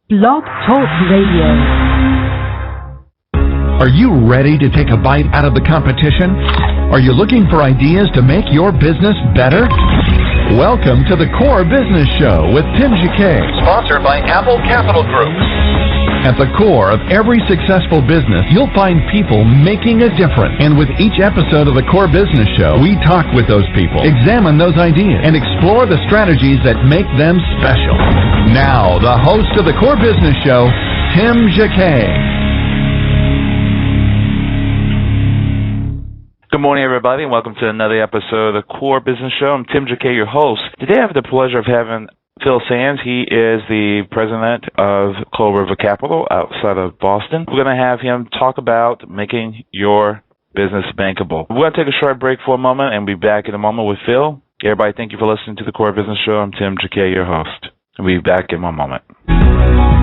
Blog Talk Radio. Are you ready to take a bite out of the competition? Are you looking for ideas to make your business better? Welcome to the Core Business Show with Tim Jacquet, sponsored by Apple Capital Group. At the core of every successful business, you'll find people making a difference. And with each episode of the Core Business Show, we talk with those people, examine those ideas, and explore the strategies that make them special. Now, the host of the Core Business Show, Tim Jacquet. Good morning, everybody, and welcome to another episode of the Core Business Show. I'm Tim Jacquet, your host. Today I have the pleasure of having Phil Sands. He is the president of Coal River Capital outside of Boston. We're going to have him talk about making your business bankable. We're going to take a short break for a moment and be back in a moment with Phil. Everybody, thank you for listening to the Core Business Show. I'm Tim Jacquet, your host. We'll be back in one moment.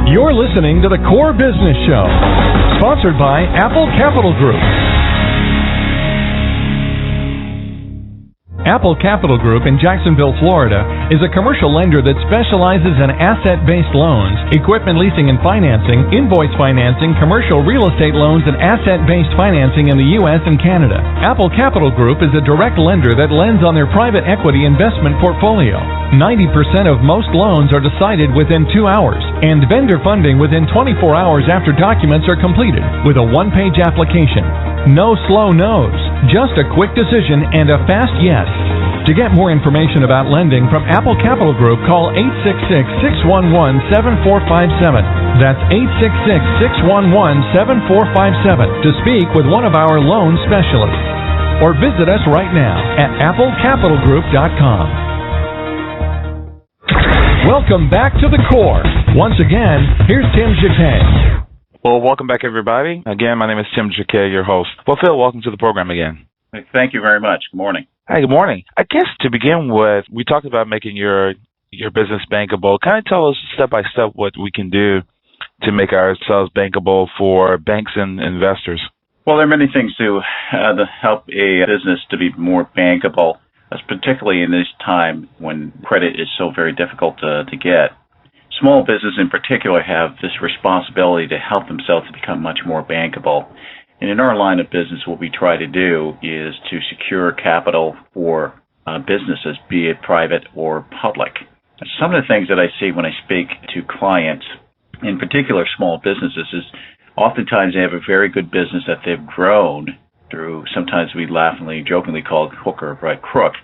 You're listening to the Core Business Show, sponsored by Apple Capital Group. Apple Capital Group in Jacksonville, Florida, is a commercial lender that specializes in asset-based loans, equipment leasing and financing, invoice financing, commercial real estate loans, and asset-based financing in the U.S. and Canada. Apple Capital Group is a direct lender that lends on their private equity investment portfolio. 90% of most loans are decided within 2 hours, and vendor funding within 24 hours after documents are completed, with a one-page application. No slow no's, just a quick decision and a fast yes. To get more information about lending from Apple Capital Group, call 866-611-7457. That's 866-611-7457 to speak with one of our loan specialists. Or visit us right now at applecapitalgroup.com. Welcome back to the Core. Once again, here's Tim Jacquet. Well, welcome back, everybody. Again, my name is Tim Jacquet, your host. Well, Phil, welcome to the program again. Thank you very much. Good morning. Hi, good morning. I guess to begin with, we talked about making your business bankable. Kind of tell us step by step what we can do to make ourselves bankable for banks and investors. Well, there are many things to help a business to be more bankable, particularly in this time when credit is so very difficult to get. Small businesses in particular have this responsibility to help themselves to become much more bankable. And in our line of business, what we try to do is to secure capital for businesses, be it private or public. Some of the things that I see when I speak to clients, in particular small businesses, is oftentimes they have a very good business that they've grown through, sometimes we laughingly, jokingly call it hook or by crook.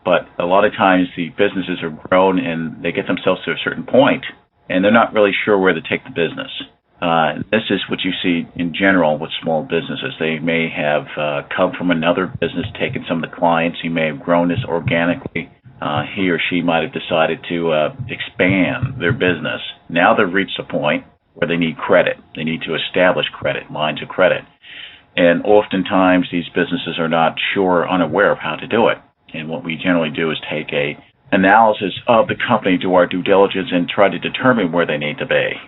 But a lot of times the businesses are grown and they get themselves to a certain point, and they're not really sure where to take the business. This is what you see in general with small businesses. They may have come from another business, taken some of the clients. He may have grown this organically. He or she might have decided to expand their business. Now they've reached a point where they need credit. They need to establish credit, lines of credit. And oftentimes these businesses are not sure or unaware of how to do it. And what we generally do is take a analysis of the company, do our due diligence, and try to determine where they need to be.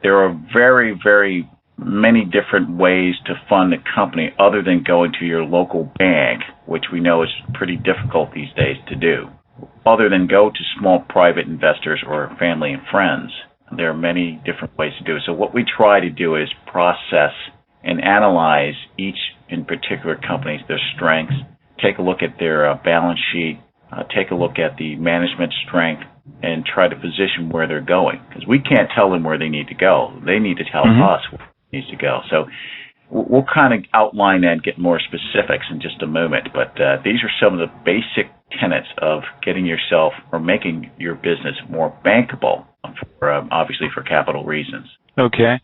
There are very, very many different ways to fund a company other than going to your local bank, which we know is pretty difficult these days to do. Other than go to small private investors or family and friends, there are many different ways to do it. So what we try to do is process and analyze each in particular companies, their strengths, take a look at their balance sheet, take a look at the management strength, and try to position where they're going. Because we can't tell them where they need to go. They need to tell us where they need to go. So we'll kind of outline that and get more specifics in just a moment. But these are some of the basic tenets of getting yourself or making your business more bankable, obviously for capital reasons. Okay.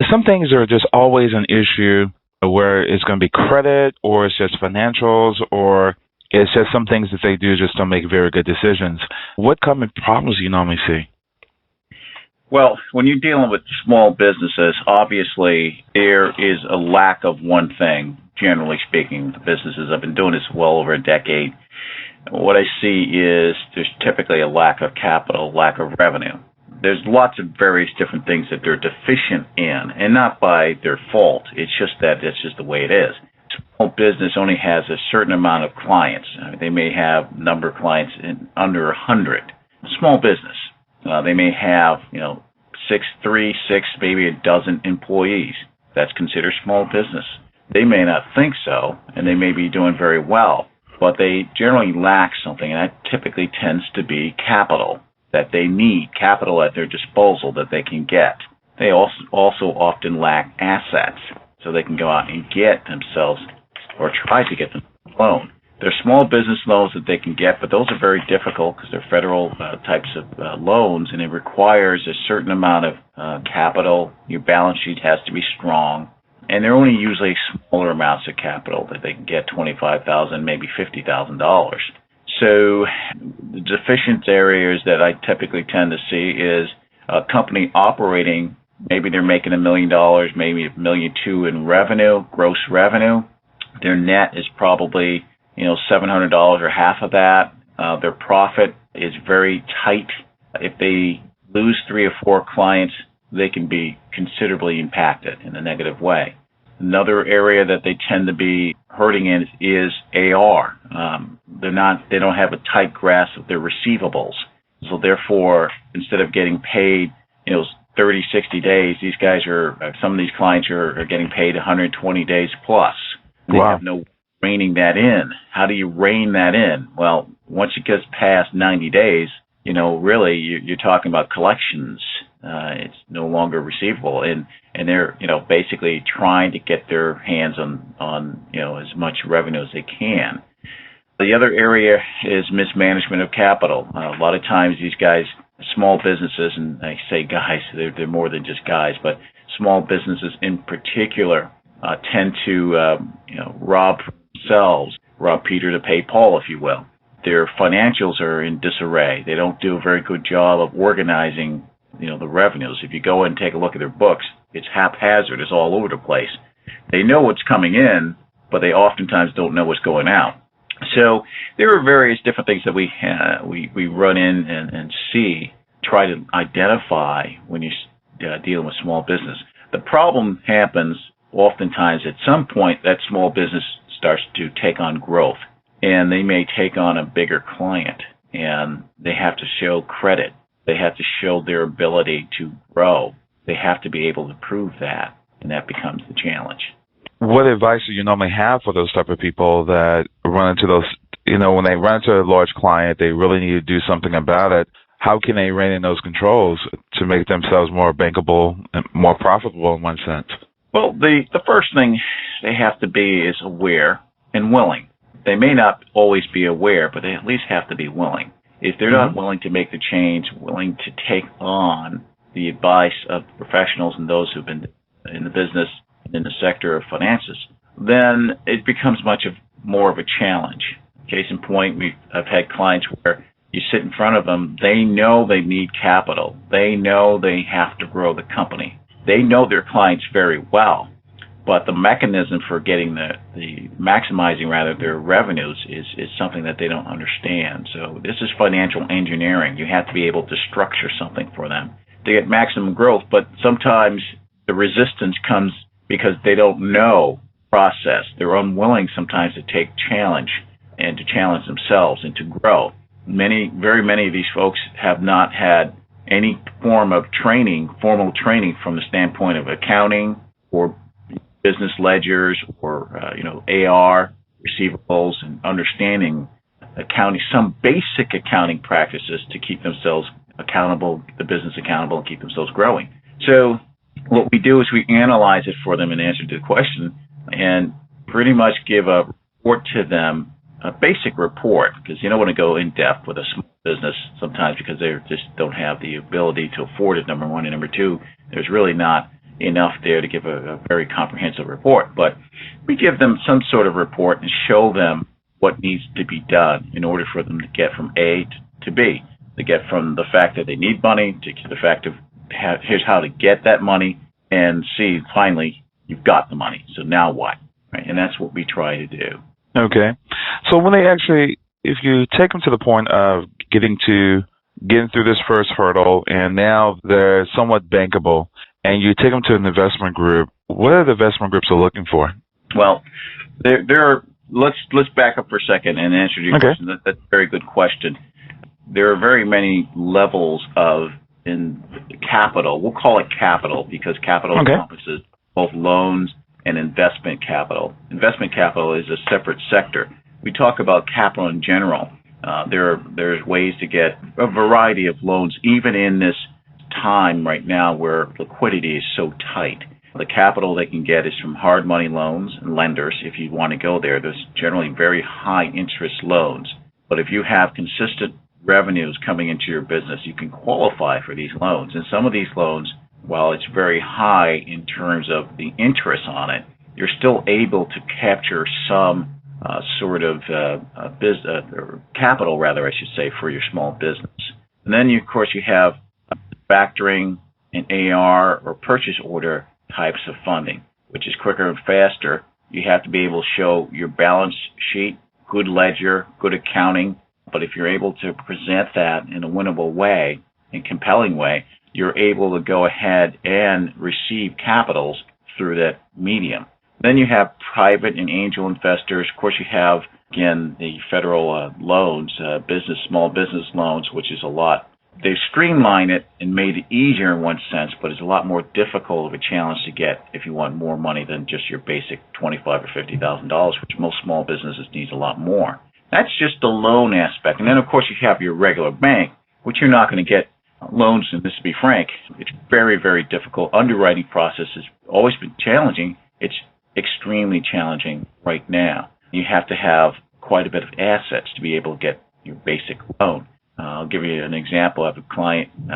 Some things are just always an issue where it's going to be credit, or it's just financials, or it's just some things that they do just don't make very good decisions. What common problems do you normally see? Well, when you're dealing with small businesses, obviously there is a lack of one thing, generally speaking. The businesses, I've been doing this well over a decade. What I see is there's typically a lack of capital, lack of revenue. There's lots of various different things that they're deficient in, and not by their fault. It's just that it's just the way it is. Small business only has a certain amount of clients. They may have number of clients in under 100. Small business. They may have, three, six, maybe a dozen employees. That's considered small business. They may not think so, and they may be doing very well, but they generally lack something, and that typically tends to be capital, that they need capital at their disposal that they can get. They also often lack assets, so they can go out and get themselves or try to get them a loan. There are small business loans that they can get, but those are very difficult because they're federal types of loans, and it requires a certain amount of capital. Your balance sheet has to be strong, and they're only usually smaller amounts of capital that they can get, $25,000, maybe $50,000. So the deficient areas that I typically tend to see is a company operating. Maybe they're making $1 million, maybe $1.2 million in revenue, gross revenue. Their net is probably $700 or half of that. Their profit is very tight. If they lose 3 or 4 clients, they can be considerably impacted in a negative way. Another area that they tend to be hurting in is AR. They don't have a tight grasp of their receivables. So therefore, instead of getting paid, 30, 60 days, some of these clients are getting paid 120 days plus. They have no reining that in. How do you rein that in? Well, once it gets past 90 days, really you're talking about collections. It's no longer receivable, and they're basically trying to get their hands on as much revenue as they can. The other area is mismanagement of capital. A lot of times these guys, small businesses, and I say guys, they're more than just guys, but small businesses in particular tend to rob themselves, rob Peter to pay Paul, if you will. Their financials are in disarray. They don't do a very good job of organizing the revenues. If you go and take a look at their books, it's haphazard. It's all over the place. They know what's coming in, but they oftentimes don't know what's going out. So there are various different things that we run in and see, try to identify when you're dealing with small business. The problem happens oftentimes at some point that small business starts to take on growth, and they may take on a bigger client, and they have to show credit. They have to show their ability to grow. They have to be able to prove that, and that becomes the challenge. What advice do you normally have for those type of people that run into those, when they run into a large client, they really need to do something about it? How can they rein in those controls to make themselves more bankable and more profitable in one sense? Well, the first thing they have to be is aware and willing. They may not always be aware, but they at least have to be willing. If they're not willing to make the change, willing to take on the advice of professionals and those who've been in the business, in the sector of finances, then it becomes more of a challenge. Case in point, I've had clients where you sit in front of them, they know they need capital. They know they have to grow the company. They know their clients very well, but the mechanism for getting maximizing their revenues is something that they don't understand. So this is financial engineering. You have to be able to structure something for them to get maximum growth, but sometimes the resistance comes because they don't know process. They're unwilling sometimes to take challenge and to challenge themselves and to grow. Very many of these folks have not had any form of formal training from the standpoint of accounting or business ledgers or AR, receivables, and understanding accounting, some basic accounting practices to keep themselves accountable, the business accountable, and keep themselves growing. So what we do is we analyze it for them in answer to the question and pretty much give a report to them, a basic report, because you don't want to go in depth with a small business sometimes because they just don't have the ability to afford it, number one, and number two, there's really not enough there to give a very comprehensive report. But we give them some sort of report and show them what needs to be done in order for them to get from A to B, to get from the fact that they need money to the fact of here's how to get that money, and see, finally, you've got the money. So now what? Right? And that's what we try to do. Okay. So when if you take them to the point of getting through this first hurdle, and now they're somewhat bankable, and you take them to an investment group, what are the investment groups are looking for? Well, there are. Let's back up for a second and answer your question. That's a very good question. There are very many levels of in capital. We'll call it capital because capital encompasses both loans and investment capital. Investment capital is a separate sector. We talk about capital in general. There's ways to get a variety of loans, even in this time right now where liquidity is so tight. The capital they can get is from hard money loans and lenders. If you want to go there, there's generally very high interest loans. But if you have consistent revenues coming into your business, you can qualify for these loans. And some of these loans, while it's very high in terms of the interest on it, you're still able to capture some sort of or capital, rather, I should say, for your small business. And then, of course, you have factoring and AR or purchase order types of funding, which is quicker and faster. You have to be able to show your balance sheet, good ledger, good accounting. But if you're able to present that in a winnable way, in a compelling way, you're able to go ahead and receive capitals through that medium. Then you have private and angel investors. Of course, you have, again, the federal loans, small business loans, which is a lot. They've streamlined it and made it easier in one sense, but it's a lot more difficult of a challenge to get if you want more money than just your basic $25,000 or $50,000, which most small businesses need a lot more. That's just the loan aspect. And then, of course, you have your regular bank, which you're not going to get loans, and this to be frank, it's very, very difficult. Underwriting process has always been challenging. It's extremely challenging right now. You have to have quite a bit of assets to be able to get your basic loan. I'll give you an example. I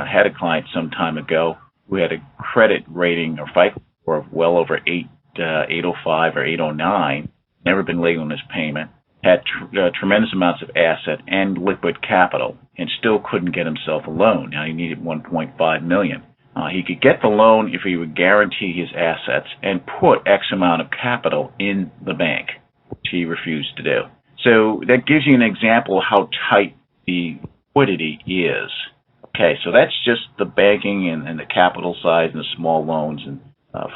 had a client some time ago who had a credit rating or FICO score of well over 805 or 809, never been late on his payment, had tremendous amounts of asset and liquid capital, and still couldn't get himself a loan. Now he needed $1.5 million. He could get the loan if he would guarantee his assets and put X amount of capital in the bank, which he refused to do. So that gives you an example of how tight the liquidity is. Okay, so that's just the banking and the capital side and the small loans and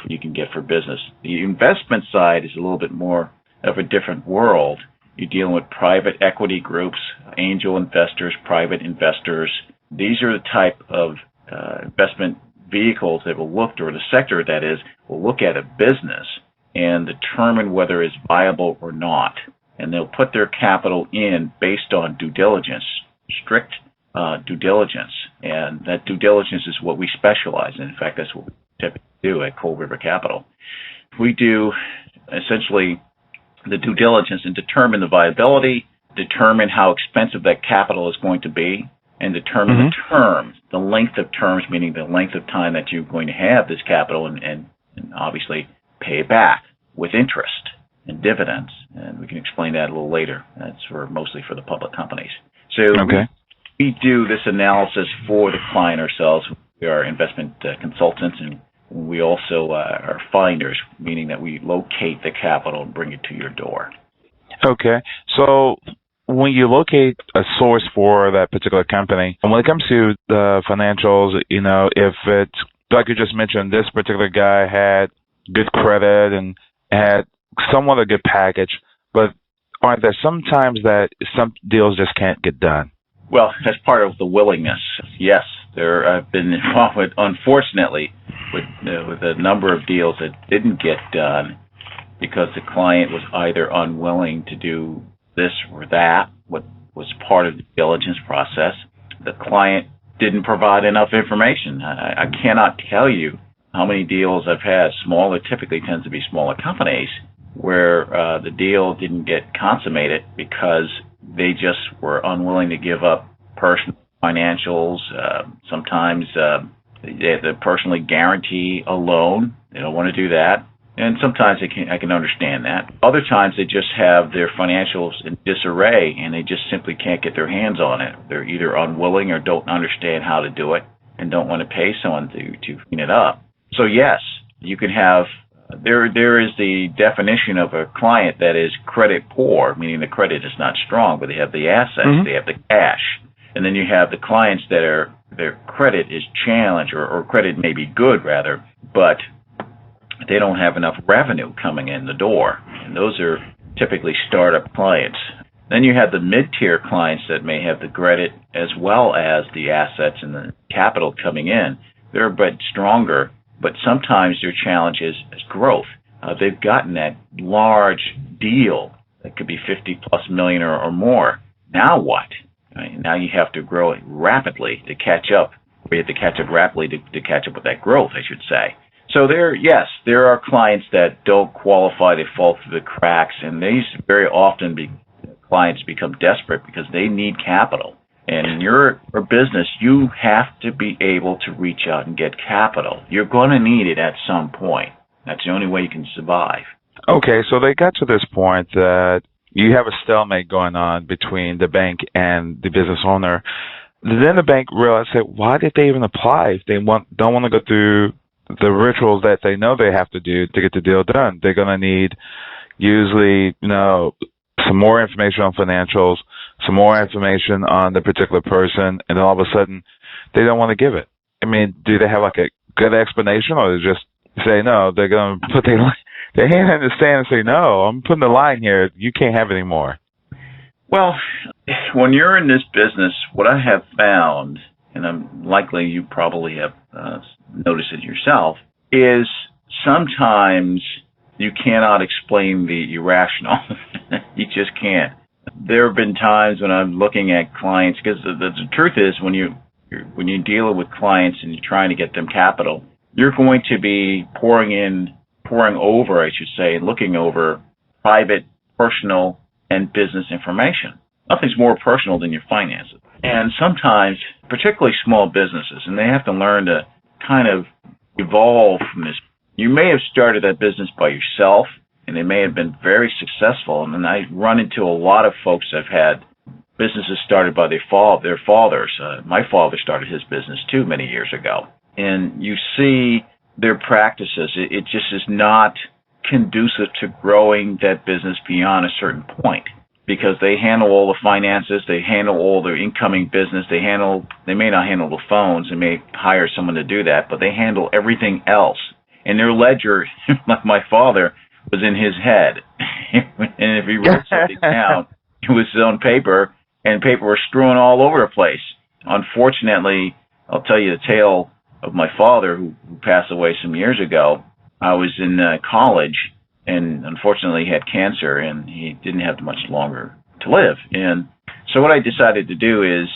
you can get for business. The investment side is a little bit more of a different world. You're dealing with private equity groups, angel investors, private investors. These are the type of investment vehicles that will look, or the sector that is, will look at a business and determine whether it's viable or not. And they'll put their capital in based on due diligence, strict due diligence. And that due diligence is what we specialize in. In fact, that's what we typically do at Cold River Capital. We do essentially the due diligence and determine the viability, determine how expensive that capital is going to be, and determine the terms, the length of terms, meaning the length of time that you're going to have this capital and obviously pay it back with interest and dividends. And we can explain that a little later. That's mostly for the public companies. So we do this analysis for the client ourselves. We are investment consultants, and we also are finders, meaning that we locate the capital and bring it to your door. Okay. So when you locate a source for that particular company, and when it comes to the financials, if it's, like you just mentioned, this particular guy had good credit and had somewhat a good package, but aren't there sometimes that some deals just can't get done? Well, that's part of the willingness. Yes, I've been involved with, unfortunately, with a number of deals that didn't get done because the client was either unwilling to do this or that, what was part of the diligence process. The client didn't provide enough information. I cannot tell you how many deals I've had, smaller, typically tends to be smaller companies, where the deal didn't get consummated because they just were unwilling to give up personal financials. Sometimes they have to personally guarantee a loan. They don't want to do that. And sometimes I can understand that. Other times they just have their financials in disarray and they just simply can't get their hands on it. They're either unwilling or don't understand how to do it and don't want to pay someone to clean it up. So yes, you can have, there is the definition of a client that is credit poor, meaning the credit is not strong, but they have the assets, they have the cash. And then you have the clients that their credit is challenged, or credit may be good rather, but they don't have enough revenue coming in the door. And those are typically startup clients. Then you have the mid-tier clients that may have the credit as well as the assets and the capital coming in. They're a bit stronger, but sometimes their challenge is growth. They've gotten that large deal that could be 50 plus million or more. Now what? Right? Now you have to grow it rapidly to catch up. We have to catch up rapidly to catch up with that growth, I should say. So there are clients that don't qualify. They fall through the cracks, and these very often clients become desperate because they need capital. And in your business, you have to be able to reach out and get capital. You're going to need it at some point. That's the only way you can survive. Okay, so they got to this point that you have a stalemate going on between the bank and the business owner. Then the bank realized that why did they even apply if they don't want to go through the rituals that they know they have to do to get the deal done? They're going to need usually, some more information on financials, some more information on the particular person, and then all of a sudden they don't want to give it. I mean, do they have like a good explanation, or they just say no? They're going to put their hand in the sand and say, no, I'm putting the line here. You can't have any more. Well, when you're in this business, what I have found, and I'm likely you probably have noticed it yourself, is sometimes you cannot explain the irrational. You just can't. There have been times when I'm looking at clients, because the truth is when you deal with clients and you're trying to get them capital, you're going to be pouring over, I should say, looking over private, personal, and business information. Nothing's more personal than your finances. And sometimes, particularly small businesses, and they have to learn to kind of evolve from this. You may have started that business by yourself, and they may have been very successful. And then I run into a lot of folks that have had businesses started by their fathers. My father started his business too many years ago. And you see their practices. It just is not conducive to growing that business beyond a certain point, because they handle all the finances, they handle all the incoming business, they may not handle the phones, they may hire someone to do that, but they handle everything else. And their ledger, like my father, was in his head. And if he wrote something down, it was on paper, and paper was strewn all over the place. Unfortunately, I'll tell you the tale of my father, who passed away some years ago. I was in college, and unfortunately he had cancer, and he didn't have much longer to live. And so what I decided to do is,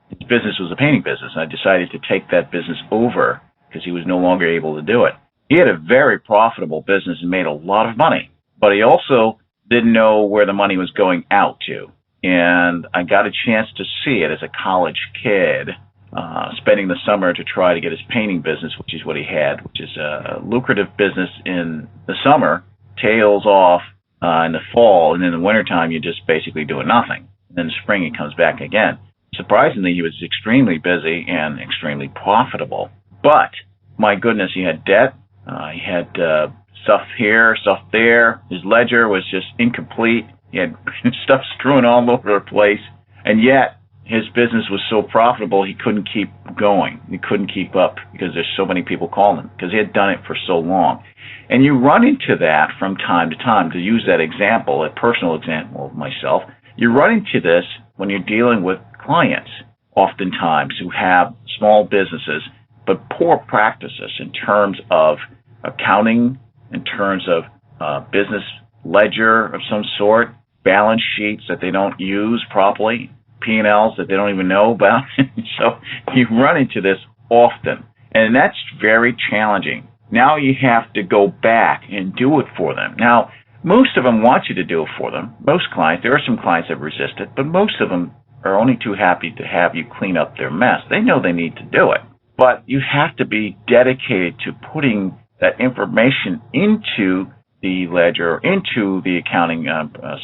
his business was a painting business, and I decided to take that business over because he was no longer able to do it. He had a very profitable business and made a lot of money, but he also didn't know where the money was going out to. And I got a chance to see it as a college kid, spending the summer to try to get his painting business, which is what he had, which is a lucrative business in the summer, tails off in the fall, and in the wintertime you're just basically doing nothing. And then in the spring it comes back again. Surprisingly, he was extremely busy and extremely profitable. But, my goodness, he had debt. He had stuff here, stuff there. His ledger was just incomplete. He had stuff strewn all over the place. And yet, his business was so profitable, he couldn't keep going. He couldn't keep up because there's so many people calling him, because he had done it for so long. And you run into that from time to time. To use that example, a personal example of myself, you run into this when you're dealing with clients, oftentimes, who have small businesses, but poor practices in terms of accounting, in terms of business ledger of some sort, balance sheets that they don't use properly, P&Ls that they don't even know about. So you run into this often, and that's very challenging. Now you have to go back and do it for them. Now, most of them want you to do it for them. Most clients, there are some clients that resist it, but most of them are only too happy to have you clean up their mess. They know they need to do it. But you have to be dedicated to putting that information into the ledger, into the accounting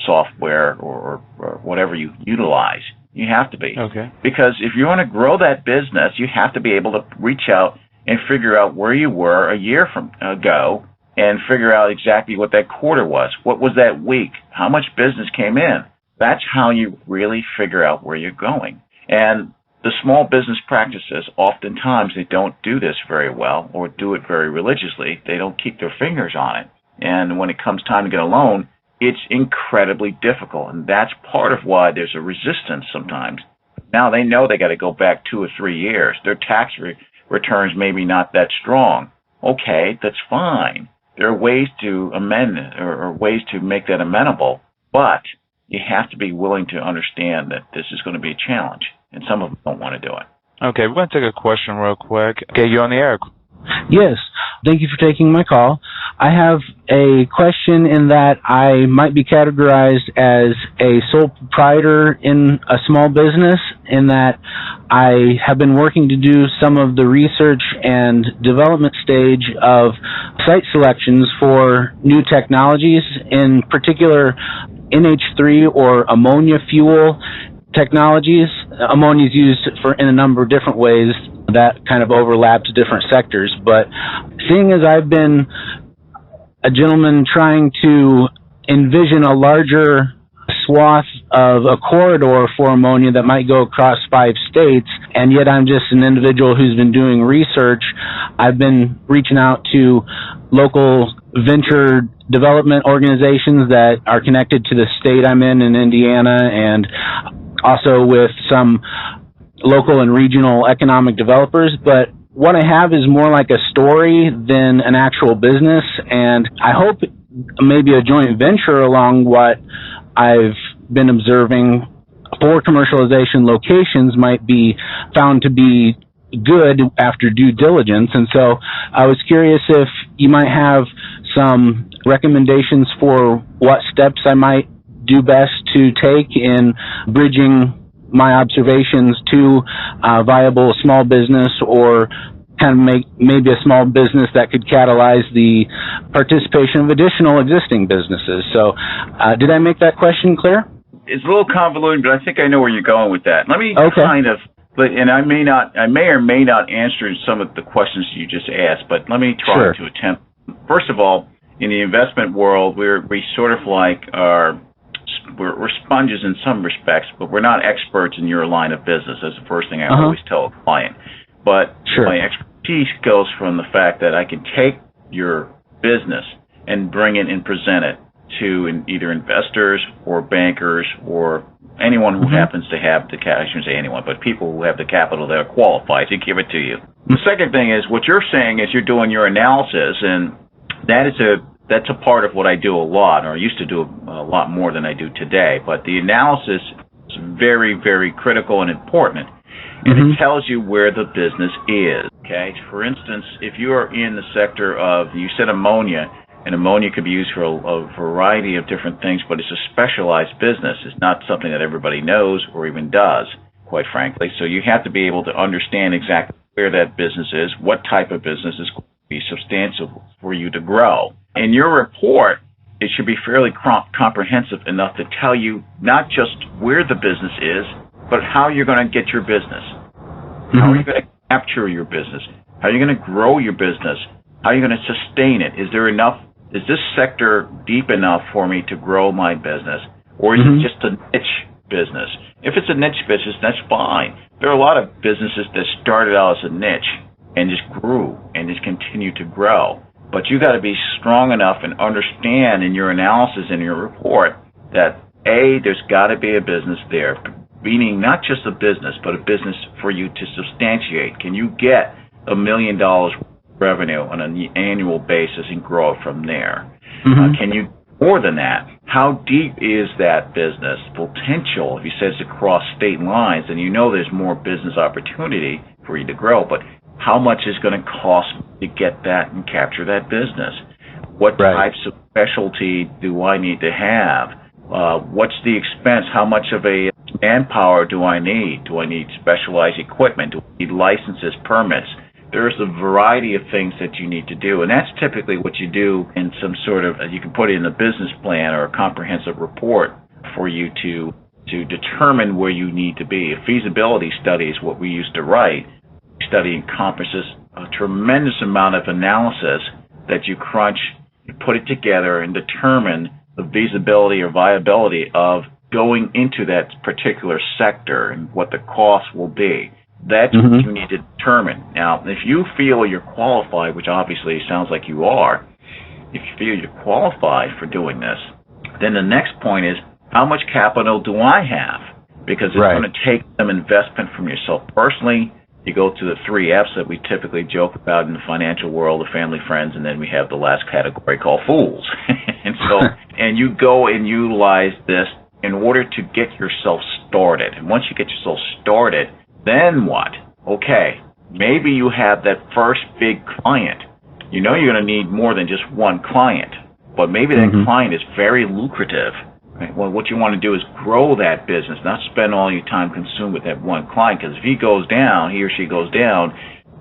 software or whatever you utilize. You have to be. Okay. Because if you want to grow that business, you have to be able to reach out and figure out where you were a year from ago and figure out exactly what that quarter was. What was that week? How much business came in? That's how you really figure out where you're going. And the small business practices, oftentimes they don't do this very well or do it very religiously. They don't keep their fingers on it. And when it comes time to get a loan, it's incredibly difficult, and that's part of why there's a resistance sometimes. Now they know they got to go back 2 or 3 years. Their tax returns maybe not that strong. Okay, that's fine. There are ways to amend it or ways to make that amenable, but you have to be willing to understand that this is going to be a challenge, and some of them don't want to do it. Okay, we're going to take a question real quick. Okay, you're on the air. Yes, thank you for taking my call. I have a question in that I might be categorized as a sole proprietor in a small business, in that I have been working to do some of the research and development stage of site selections for new technologies, in particular NH3 or ammonia fuel technologies. Ammonia is used in a number of different ways that kind of overlap to different sectors, but seeing as I've been a gentleman trying to envision a larger swath of a corridor for ammonia that might go across 5 states, and yet I'm just an individual who's been doing research, I've been reaching out to local venture development organizations that are connected to the state I'm in Indiana, and also with some local and regional economic developers. But what I have is more like a story than an actual business, and I hope maybe a joint venture along what I've been observing for commercialization locations might be found to be good after due diligence. And so I was curious if you might have some recommendations for what steps I might do best to take in bridging my observations to viable small business, or kind of make maybe a small business that could catalyze the participation of additional existing businesses. So did I make that question clear? It's a little convoluted, but I think I know where you're going with that. Let me and I may or may not answer some of the questions you just asked, but let me try to attempt. First of all, in the investment world, we sort of like we're sponges in some respects, but we're not experts in your line of business. That's the first thing I always tell a client. But my expertise goes from the fact that I can take your business and bring it and present it to either investors or bankers or anyone who happens to have the capital. I shouldn't say anyone, but people who have the capital that are qualified to give it to you. The second thing is, what you're saying is you're doing your analysis, and that's a part of what I do a lot, or I used to do a lot more than I do today. But the analysis is very, very critical and important, and it tells you where the business is. Okay, for instance, if you are in the sector of, you said ammonia, and ammonia could be used for a variety of different things, but it's a specialized business. It's not something that everybody knows or even does, quite frankly. So you have to be able to understand exactly where that business is, what type of business is going to be substantial for you to grow. In your report, it should be fairly comprehensive enough to tell you not just where the business is, but how you're going to get your business. How are you going to capture your business? How are you going to grow your business? How are you going to sustain it? Is this sector deep enough for me to grow my business? Or is it just a niche business? If it's a niche business, that's fine. There are a lot of businesses that started out as a niche and just grew and just continue to grow. But you got to be strong enough and understand in your analysis and your report that there's got to be a business there, meaning not just a business, but a business for you to substantiate. Can you get $1 million revenue on an annual basis and grow it from there? Can you more than that? How deep is that business potential? If you say it's across state lines, then you know there's more business opportunity for you to grow, but how much is going to cost to get that and capture that business? What types of specialty do I need to have? What's the expense? How much of a manpower do I need? Do I need specialized equipment? Do I need licenses, permits? There's a variety of things that you need to do, and that's typically what you do in some sort of, you can put it in a business plan or a comprehensive report for you to determine where you need to be. A feasibility study is what we used to write. Study encompasses a tremendous amount of analysis that you crunch, you put it together, and determine the feasibility or viability of going into that particular sector and what the cost will be. That's what you need to determine. Now, if you feel you're qualified, which obviously sounds like you are, if you feel you're qualified for doing this, Then the next point is, how much capital do I have? Because it's going to take some investment from yourself personally. You go to the 3 F's that we typically joke about in the financial world, the family, friends, and then we have the last category called fools. And you go and utilize this in order to get yourself started. And once you get yourself started, then what? Okay, maybe you have that first big client. You know you're going to need more than just one client, but maybe that client is very lucrative. Right? Well, what you want to do is grow that business, not spend all your time consumed with that one client, because if he or she goes down,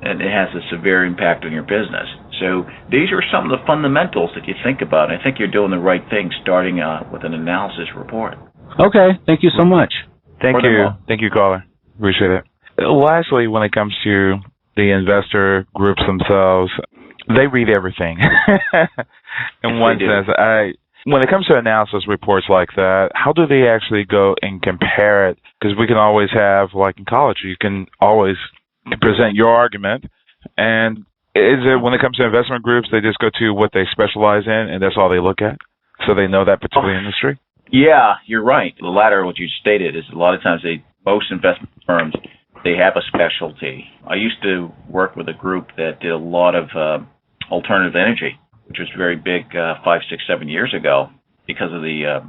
and it has a severe impact on your business. So these are some of the fundamentals that you think about. And I think you're doing the right thing, starting with an analysis report. Okay, thank you so much. Thank you, caller. Appreciate it. Lastly, when it comes to the investor groups themselves, they read everything. In one sense, when it comes to analysis reports like that, how do they actually go and compare it? Because we can always have, like in college, you can always present your argument. And is it, when it comes to investment groups, they just go to what they specialize in and that's all they look at? So they know that particular industry? Yeah, you're right. The latter, what you stated, is a lot of times most investment firms, they have a specialty. I used to work with a group that did a lot of alternative energy, which was very big 5, 6, 7 years ago because of the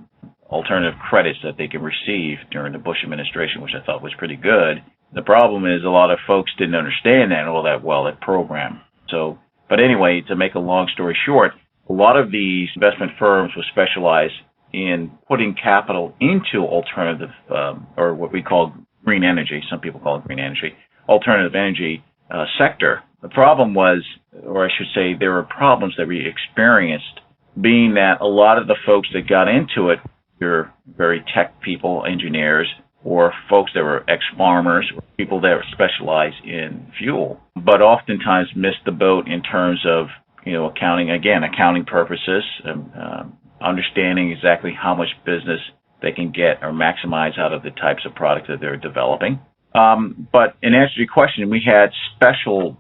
alternative credits that they could receive during the Bush administration, which I thought was pretty good. The problem is a lot of folks didn't understand that all that well, that program. So, but anyway, to make a long story short, a lot of these investment firms will specialize in putting capital into alternative, or what we call green energy, some people call it green energy, alternative energy sector. The problem was, or I should say, there were problems that we experienced, being that a lot of the folks that got into it were very tech people, engineers, or folks that were ex-farmers, or people that specialize in fuel, but oftentimes missed the boat in terms of, accounting purposes, understanding exactly how much business they can get or maximize out of the types of products that they're developing. But in answer to your question, we had special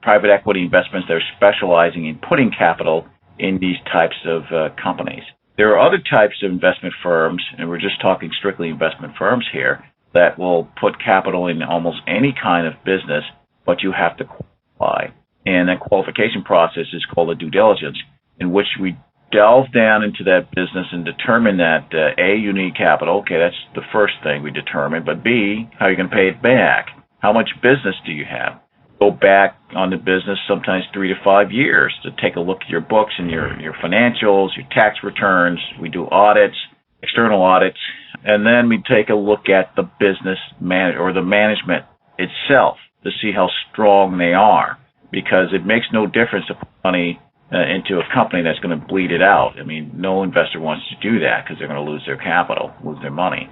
private equity investments that are specializing in putting capital in these types of companies. There are other types of investment firms, and we're just talking strictly investment firms here, that will put capital in almost any kind of business, but you have to qualify. And that qualification process is called a due diligence, in which we delve down into that business and determine that, A, you need capital. Okay, that's the first thing we determine. But B, how are you going to pay it back? How much business do you have? Go back on the business sometimes 3 to 5 years to take a look at your books and your financials, your tax returns. We do audits, external audits, and then we take a look at the business or the management itself to see how strong they are, because it makes no difference to put money into a company that's going to bleed it out. I mean, no investor wants to do that because they're going to lose their capital, lose their money.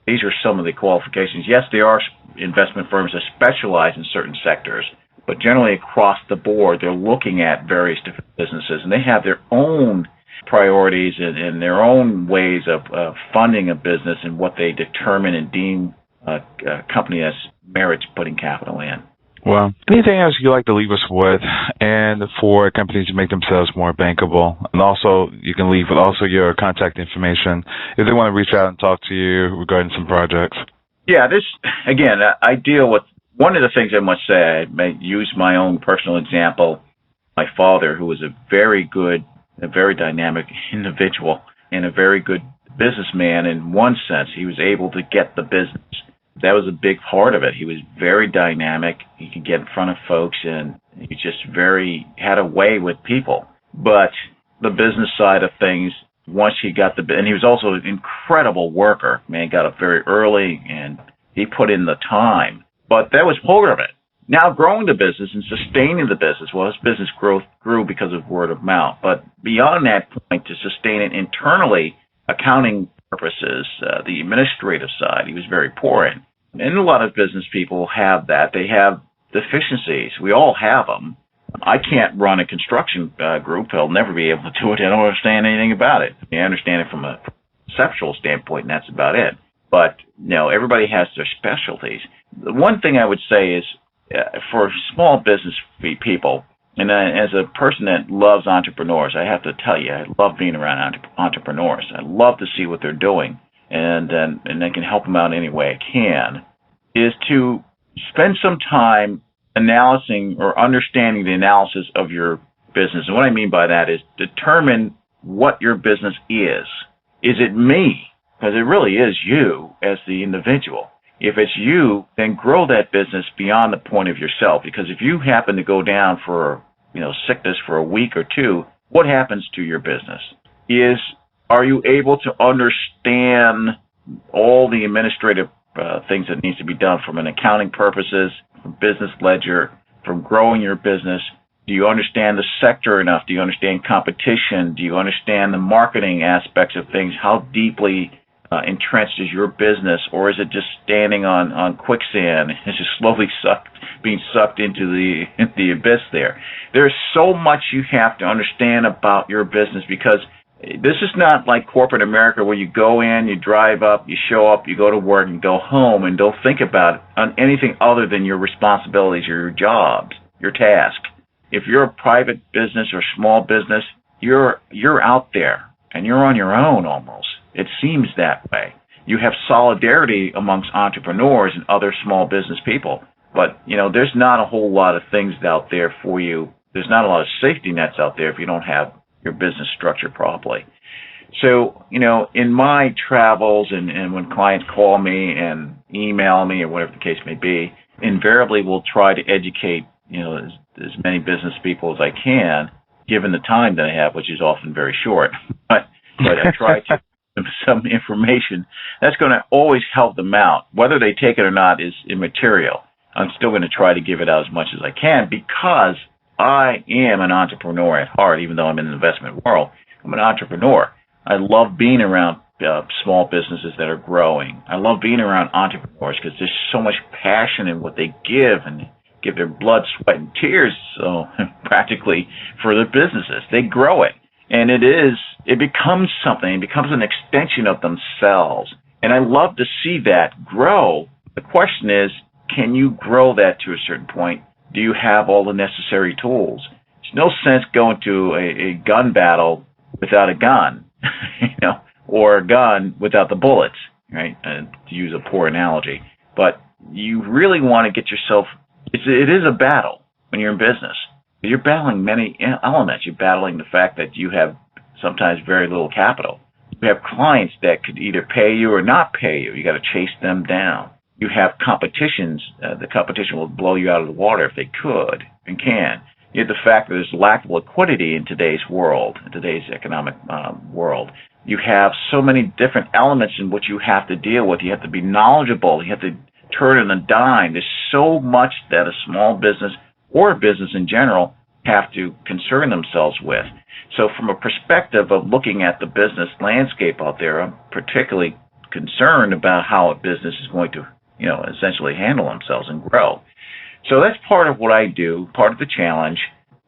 These are some of the qualifications. Yes, there are investment firms that specialize in certain sectors, but generally across the board, they're looking at various different businesses, and they have their own priorities and their own ways of funding a business and what they determine and deem a company as merits putting capital in. Well, anything else you'd like to leave us with, and for companies to make themselves more bankable? And also, you can leave with also your contact information if they want to reach out and talk to you regarding some projects. Yeah, I deal with, one of the things I must say, I may use my own personal example. My father, who was a very dynamic individual and a very good businessman in one sense, he was able to get the business. That was a big part of it. He was very dynamic. He could get in front of folks, and he just had a way with people. But the business side of things, once he got and he was also an incredible worker. Man, got up very early, and he put in the time. But that was part of it. Now growing the business and sustaining the business, well, his business grew because of word of mouth. But beyond that point, to sustain it internally, accounting purposes, the administrative side, he was very poor in. And a lot of business people have that. They have deficiencies. We all have them. I can't run a construction group. I'll never be able to do it. I don't understand anything about it. I understand it from a conceptual standpoint, and that's about it. But, everybody has their specialties. The one thing I would say is, for small business people, And as a person that loves entrepreneurs, I have to tell you, I love being around entrepreneurs. I love to see what they're doing, and I can help them out any way I can, is to spend some time analyzing or understanding the analysis of your business. And what I mean by that is determine what your business is. Is it me? Because it really is you as the individual. If it's you, then grow that business beyond the point of yourself. Because if you happen to go down for sickness for a week or two, what happens to your business? Are you able to understand all the administrative things that needs to be done from an accounting purposes, from business ledger, from growing your business? Do you understand the sector enough? Do you understand competition? Do you understand the marketing aspects of things? How deeply entrenched is your business, or is it just standing on quicksand? It's just slowly being sucked into the abyss there. There's so much you have to understand about your business, because this is not like corporate America where you go in, you drive up, you show up, you go to work, and go home, and don't think about anything other than your responsibilities or your jobs, your task. If you're a private business or small business, you're out there, and you're on your own almost. It seems that way. You have solidarity amongst entrepreneurs and other small business people, but there's not a whole lot of things out there for you. There's not a lot of safety nets out there if you don't have your business structured properly. So, in my travels and when clients call me and email me or whatever the case may be, invariably we'll try to educate, as many business people as I can, given the time that I have, which is often very short. But I try to give them some information that's going to always help them out. Whether they take it or not is immaterial. I'm still going to try to give it out as much as I can, because I am an entrepreneur at heart. Even though I'm in the investment world, I'm an entrepreneur. I love being around small businesses that are growing. I love being around entrepreneurs because there's so much passion in what they give, and give their blood, sweat, and tears, so practically, for their businesses. They grow it, and it becomes something. It becomes an extension of themselves, and I love to see that grow. The question is, can you grow that to a certain point? Do you have all the necessary tools? There's no sense going to a gun battle without a gun, or a gun without the bullets, right? To use a poor analogy. But you really want to get yourself, it is a battle when you're in business. You're battling many elements. You're battling the fact that you have sometimes very little capital. You have clients that could either pay you or not pay you. You got to chase them down. You have competitions. The competition will blow you out of the water if they could and can. You have the fact that there's lack of liquidity in today's world, in today's economic world. You have so many different elements in which you have to deal with. You have to be knowledgeable. You have to turn on a dime. There's so much that a small business or a business in general have to concern themselves with. So from a perspective of looking at the business landscape out there, I'm particularly concerned about how a business is going to, essentially handle themselves and grow. So that's part of what I do, part of the challenge,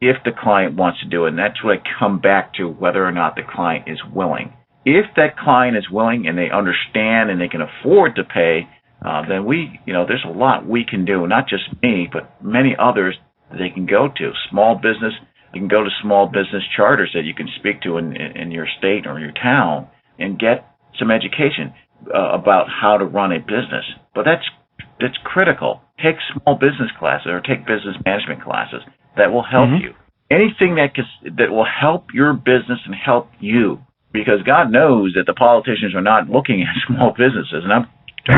if the client wants to do it. And that's what I come back to, whether or not the client is willing. If that client is willing and they understand and they can afford to pay, then there's a lot we can do, not just me, but many others that they can go to. Small business, you can go to small business charters that you can speak to in your state or your town and get some education about how to run a business. But that's critical. Take small business classes or take business management classes. That will help you. Anything that will help your business and help you, because God knows that the politicians are not looking at small businesses, and I'm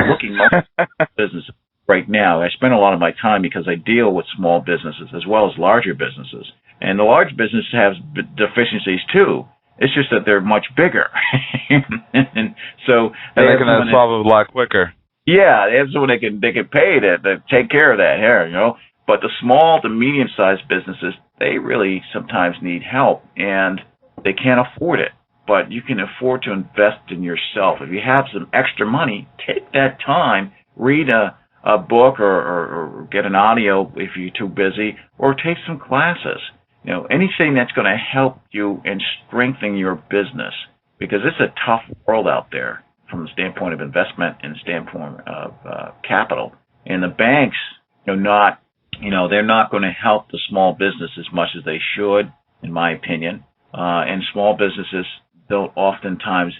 looking at businesses right now. I spend a lot of my time because I deal with small businesses as well as larger businesses, and the large business has deficiencies too. It's just that they're much bigger, and so they can solve it a lot quicker. Yeah, they have someone they can pay to take care of that here, But the small to medium-sized businesses, they really sometimes need help, and they can't afford it. But you can afford to invest in yourself. If you have some extra money, take that time, read a book or get an audio if you're too busy, or take some classes. Anything that's going to help you and strengthen your business, because it's a tough world out there from the standpoint of investment and the standpoint of capital. And the banks, not they're not going to help the small business as much as they should, in my opinion. And small businesses don't oftentimes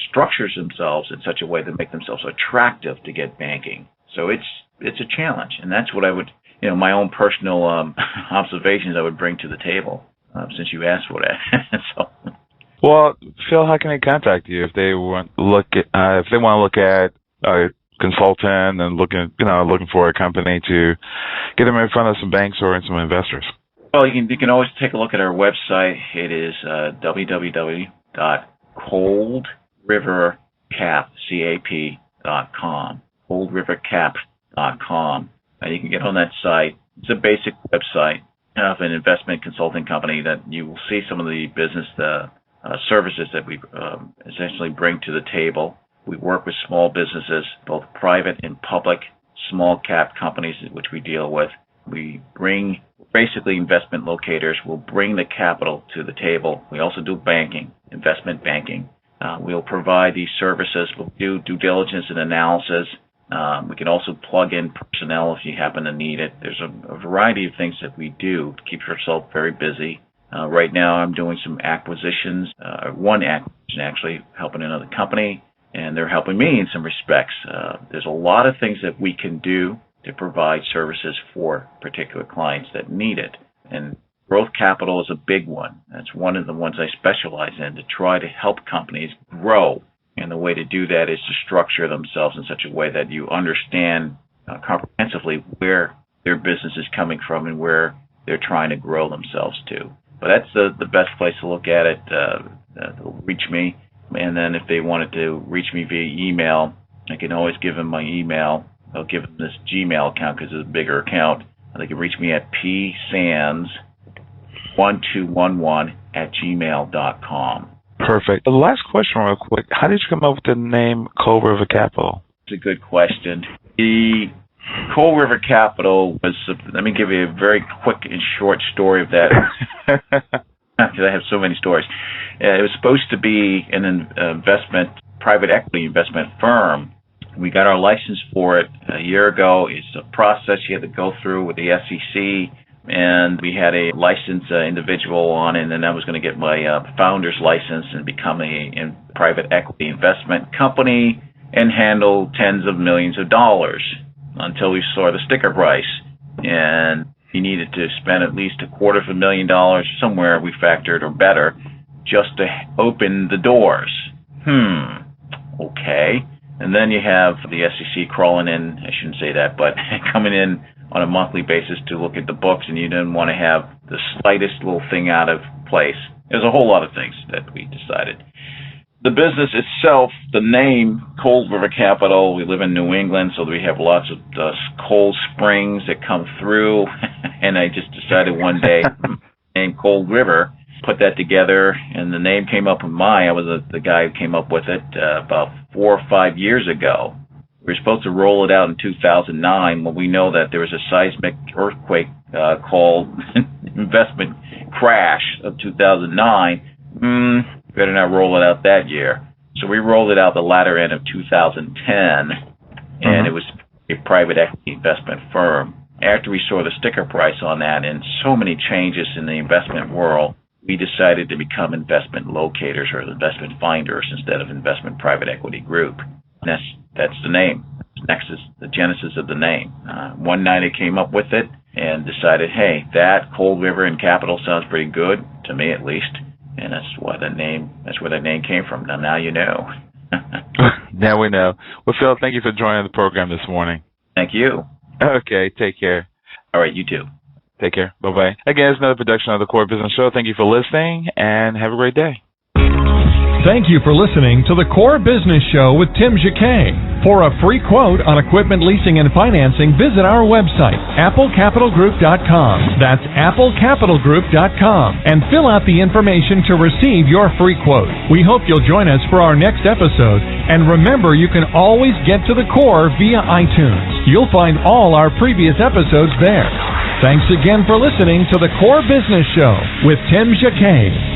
structure themselves in such a way to make themselves attractive to get banking. So it's a challenge, and that's what I would, my own personal observations I would bring to the table, since you asked for that. So. Well, Phil, how can they contact you if they want to look at a consultant and looking for a company to get them in front of some banks or some investors? Well, you can always take a look at our website. It is www.coldrivercap.com. coldrivercap.com. And you can get on that site. It's a basic website of an investment consulting company that you will see some of the business services that we essentially bring to the table. We work with small businesses, both private and public, small cap companies, which we deal with. We bring basically investment locators. We'll bring the capital to the table. We also do banking, investment banking. We'll provide these services. We'll do due diligence and analysis. We can also plug in personnel if you happen to need it. There's a variety of things that we do to keep yourself very busy. Right now I'm doing some acquisitions, one acquisition actually, helping another company, and they're helping me in some respects. There's a lot of things that we can do to provide services for particular clients that need it. And growth capital is a big one. That's one of the ones I specialize in, to try to help companies grow. And the way to do that is to structure themselves in such a way that you understand comprehensively where their business is coming from and where they're trying to grow themselves to. But that's the best place to look at it. They'll reach me. And then if they wanted to reach me via email, I can always give them my email. I'll give them this Gmail account because it's a bigger account. They can reach me at psands1211@gmail.com. Perfect. The last question real quick. How did you come up with the name Cold River Capital? It's a good question. The Cold River Capital was, let me give you a very quick and short story of that, because I have so many stories. It was supposed to be an private equity investment firm. We got our license for it a year ago. It's a process you had to go through with the SEC, and we had a licensed individual on it, and then I was going to get my founder's license and become a private equity investment company and handle tens of millions of dollars until we saw the sticker price. And he needed to spend at least $250,000 somewhere we factored or better just to open the doors. Okay. And then you have the SEC crawling in, I shouldn't say that, but coming in on a monthly basis to look at the books, and you didn't want to have the slightest little thing out of place. There's a whole lot of things that we decided. The business itself, the name Cold River Capital, we live in New England, so we have lots of cold springs that come through, and I just decided one day, name Cold River, put that together, and the name came up in I was the guy who came up with it about 4 or 5 years ago. We were supposed to roll it out in 2009 when we know that there was a seismic earthquake called investment crash of 2009. Better not roll it out that year. So we rolled it out the latter end of 2010, and it was a private equity investment firm. After we saw the sticker price on that and so many changes in the investment world, we decided to become investment locators or investment finders instead of investment private equity group. And that's the name. Next is the genesis of the name. One night I came up with it and decided, hey, that Cold River and Capital sounds pretty good, to me at least. And that's where the name came from. Now you know. Now we know. Well, Phil, thank you for joining the program this morning. Thank you. Okay, take care. All right, you too. Take care. Bye-bye. Again, it's another production of the Core Business Show. Thank you for listening, and have a great day. Thank you for listening to the Core Business Show with Tim Jacquet. For a free quote on equipment leasing and financing, visit our website, applecapitalgroup.com. That's applecapitalgroup.com, and fill out the information to receive your free quote. We hope you'll join us for our next episode, and remember, you can always get to the Core via iTunes. You'll find all our previous episodes there. Thanks again for listening to the Core Business Show with Tim Jacquet.